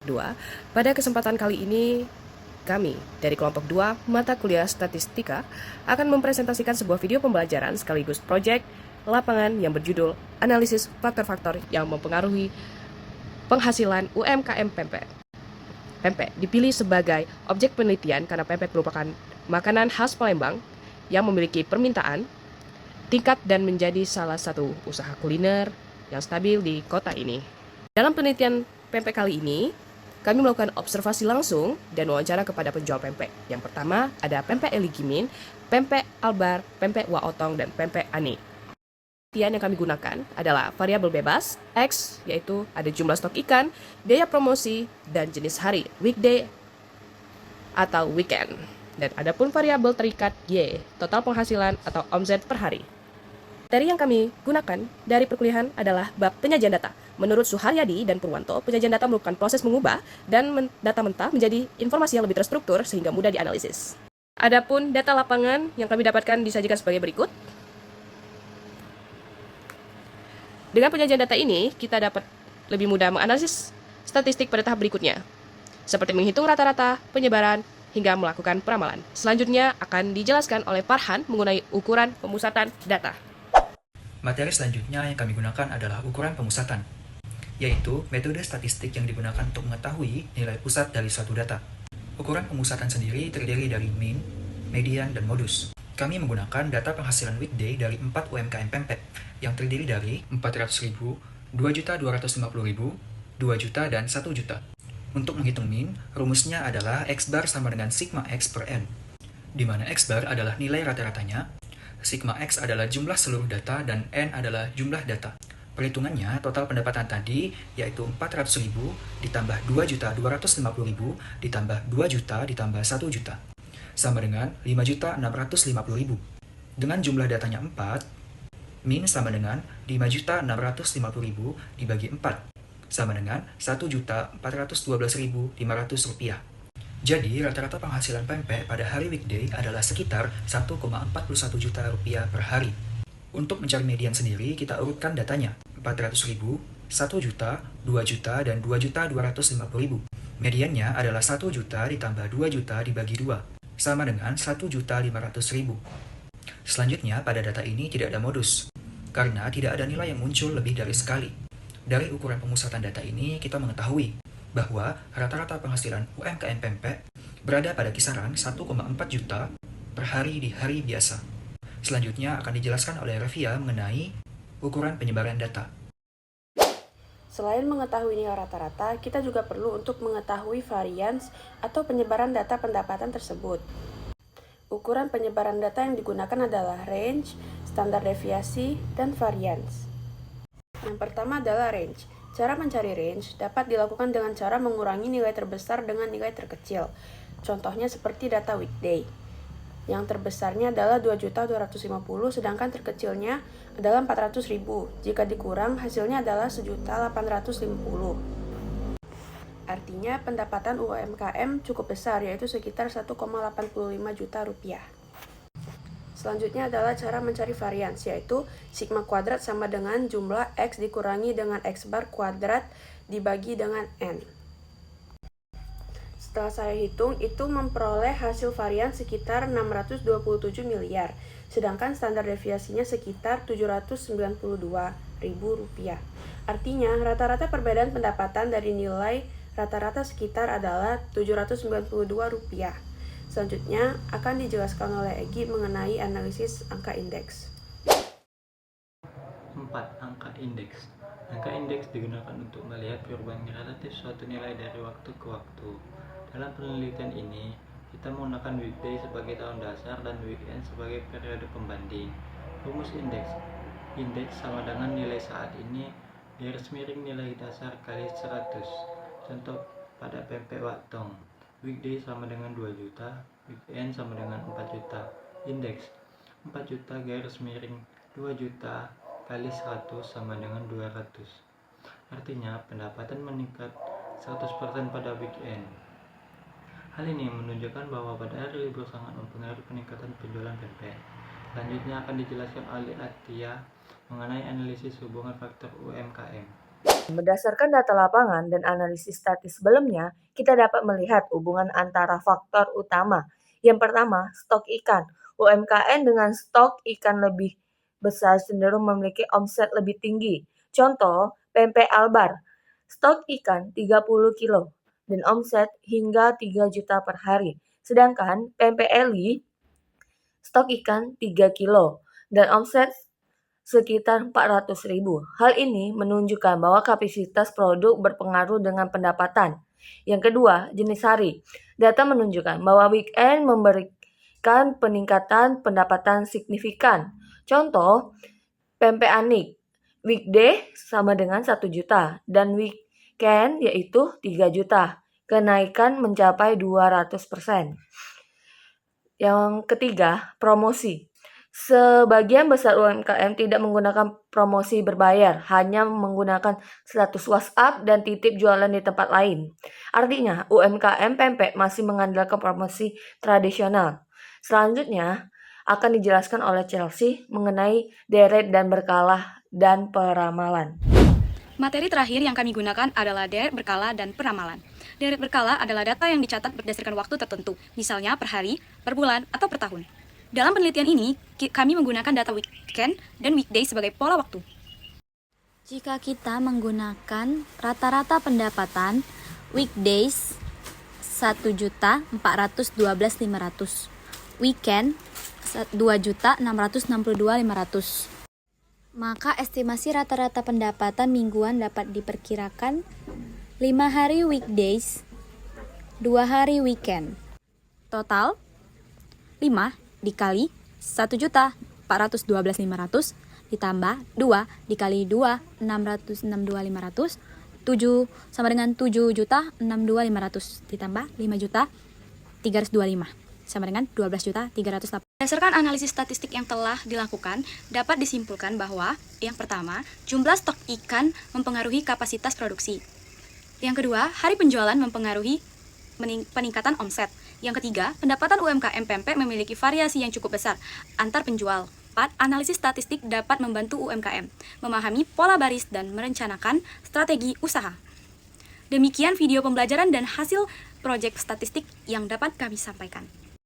2. Pada kesempatan kali ini, kami dari kelompok 2 mata kuliah statistika akan mempresentasikan sebuah video pembelajaran sekaligus proyek lapangan yang berjudul Analisis Faktor-Faktor yang Mempengaruhi Penghasilan UMKM Pempek. Pempek dipilih sebagai objek penelitian karena pempek merupakan makanan khas Palembang yang memiliki permintaan tingkat dan menjadi salah satu usaha kuliner yang stabil di kota ini. Dalam penelitian pempek kali ini, kami melakukan observasi langsung dan wawancara kepada penjual pempek. Yang pertama ada pempek Eligimin, pempek Albar, pempek Waotong, dan pempek Ani. Yang kami gunakan adalah variabel bebas, X, yaitu ada jumlah stok ikan, biaya promosi, dan jenis hari, weekday atau weekend. Dan adapun variabel terikat Y, total penghasilan atau omset per hari. Materi yang kami gunakan dari perkuliahan adalah bab penyajian data. Menurut Suharyadi dan Purwanto, penyajian data merupakan proses mengubah dan data mentah menjadi informasi yang lebih terstruktur sehingga mudah dianalisis. Adapun data lapangan yang kami dapatkan disajikan sebagai berikut. Dengan penyajian data ini, kita dapat lebih mudah menganalisis statistik pada tahap berikutnya, seperti menghitung rata-rata, penyebaran, hingga melakukan peramalan. Selanjutnya akan dijelaskan oleh Farhan mengenai ukuran pemusatan data. Materi selanjutnya yang kami gunakan adalah ukuran pemusatan, yaitu metode statistik yang digunakan untuk mengetahui nilai pusat dari suatu data. Ukuran pemusatan sendiri terdiri dari mean, median, dan modus. Kami menggunakan data penghasilan weekday dari 4 UMKM Pempek yang terdiri dari 400.000, 2.250.000, 2 juta, dan 1 juta. Untuk menghitung mean, rumusnya adalah X bar sama dengan sigma X per N, di mana X bar adalah nilai rata-ratanya, sigma X adalah jumlah seluruh data, dan N adalah jumlah data. Perhitungannya, total pendapatan tadi yaitu 400.000 ditambah 2.250.000 ditambah 2 juta ditambah 1 juta, sama dengan 5.650.000. Dengan jumlah datanya 4, min sama dengan 5.650.000 dibagi 4, sama dengan 1.412.500 rupiah. Jadi, rata-rata penghasilan pempek pada hari weekday adalah sekitar 1,41 juta rupiah per hari. Untuk mencari median sendiri, kita urutkan datanya. 400.000, 1 juta, 2 juta, dan 2.250.000. Mediannya adalah 1 juta ditambah 2 juta dibagi 2, sama dengan 1.500.000. Selanjutnya, pada data ini tidak ada modus, karena tidak ada nilai yang muncul lebih dari sekali. Dari ukuran pemusatan data ini, kita mengetahui bahwa rata-rata penghasilan UMKM Pempek berada pada kisaran 1,4 juta per hari di hari biasa. Selanjutnya akan dijelaskan oleh Revia mengenai ukuran penyebaran data. Selain mengetahui nilai rata-rata, kita juga perlu untuk mengetahui varians atau penyebaran data pendapatan tersebut. Ukuran penyebaran data yang digunakan adalah range, standar deviasi, dan varians. Yang pertama adalah range. Cara mencari range dapat dilakukan dengan cara mengurangi nilai terbesar dengan nilai terkecil. Contohnya seperti data weekday. Yang terbesarnya adalah 2.250.000, sedangkan terkecilnya adalah 400.000. Jika dikurang, hasilnya adalah 1.850.000. Artinya pendapatan UMKM cukup besar, yaitu sekitar 1,85 juta rupiah. Selanjutnya adalah cara mencari varians, yaitu sigma kuadrat sama dengan jumlah X dikurangi dengan X bar kuadrat dibagi dengan N. Setelah saya hitung, itu memperoleh hasil varian sekitar 627 miliar, sedangkan standar deviasinya sekitar 792.000 rupiah. Artinya, rata-rata perbedaan pendapatan dari nilai rata-rata sekitar adalah 792 rupiah. Selanjutnya akan dijelaskan oleh Egi mengenai analisis angka indeks. 4. Angka indeks. Angka indeks digunakan untuk melihat perubahan relatif suatu nilai dari waktu ke waktu. Dalam penelitian ini, kita menggunakan weekday sebagai tahun dasar dan weekend sebagai periode pembanding. Rumus indeks. Indeks sama dengan nilai saat ini garis miring nilai dasar kali 100. Contoh pada pempek Waktong. Weekday sama dengan 2 juta, weekend sama dengan 4 juta. Indeks 4 juta garis miring 2 juta kali 100 sama dengan 200. Artinya pendapatan meningkat 100% pada weekend. Hal ini menunjukkan bahwa pada hari libur sangat mempengaruhi peningkatan penjualan pempek. Selanjutnya akan dijelaskan oleh Atia mengenai analisis hubungan faktor UMKM. Berdasarkan data lapangan dan analisis statis sebelumnya, kita dapat melihat hubungan antara faktor utama. Yang pertama, stok ikan. UMKM dengan stok ikan lebih besar cenderung memiliki omset lebih tinggi. Contoh, pempek Albar. Stok ikan 30 kilo dan omset hingga 3 juta per hari. Sedangkan pempek Eli, stok ikan 3 kilo dan omset sekitar 400.000. Hal ini menunjukkan bahwa kapasitas produk berpengaruh dengan pendapatan. Yang kedua, jenis hari. Data menunjukkan bahwa weekend memberikan peningkatan pendapatan signifikan. Contoh, pempek Anik. Weekday sama dengan 1 juta dan weekend yaitu 3 juta. Kenaikan mencapai 200%. Yang ketiga, promosi. Sebagian besar UMKM tidak menggunakan promosi berbayar, hanya menggunakan status WhatsApp dan titip jualan di tempat lain. Artinya, UMKM pempek masih mengandalkan promosi tradisional. Selanjutnya, akan dijelaskan oleh Chelsea mengenai deret dan berkala dan peramalan. Materi terakhir yang kami gunakan adalah deret berkala dan peramalan. Deret berkala adalah data yang dicatat berdasarkan waktu tertentu, misalnya per hari, per bulan, atau per tahun. Dalam penelitian ini, kami menggunakan data weekend dan weekday sebagai pola waktu. Jika kita menggunakan rata-rata pendapatan weekdays 1.412.500, weekend 2.662.500, maka estimasi rata-rata pendapatan mingguan dapat diperkirakan 5 hari weekdays, 2 hari weekend. Total 5 dikali 1.412.500 ditambah 2 dikali 2, 662.500, 7 sama dengan 7.062.500 ditambah 5.325 sama dengan 12.308. Berdasarkan analisis statistik yang telah dilakukan, dapat disimpulkan bahwa yang pertama, jumlah stok ikan mempengaruhi kapasitas produksi. Yang kedua, hari penjualan mempengaruhi peningkatan omset. Yang ketiga, pendapatan UMKM pempek memiliki variasi yang cukup besar antar penjual. 4. Analisis statistik dapat membantu UMKM memahami pola baris dan merencanakan strategi usaha. Demikian video pembelajaran dan hasil proyek statistik yang dapat kami sampaikan.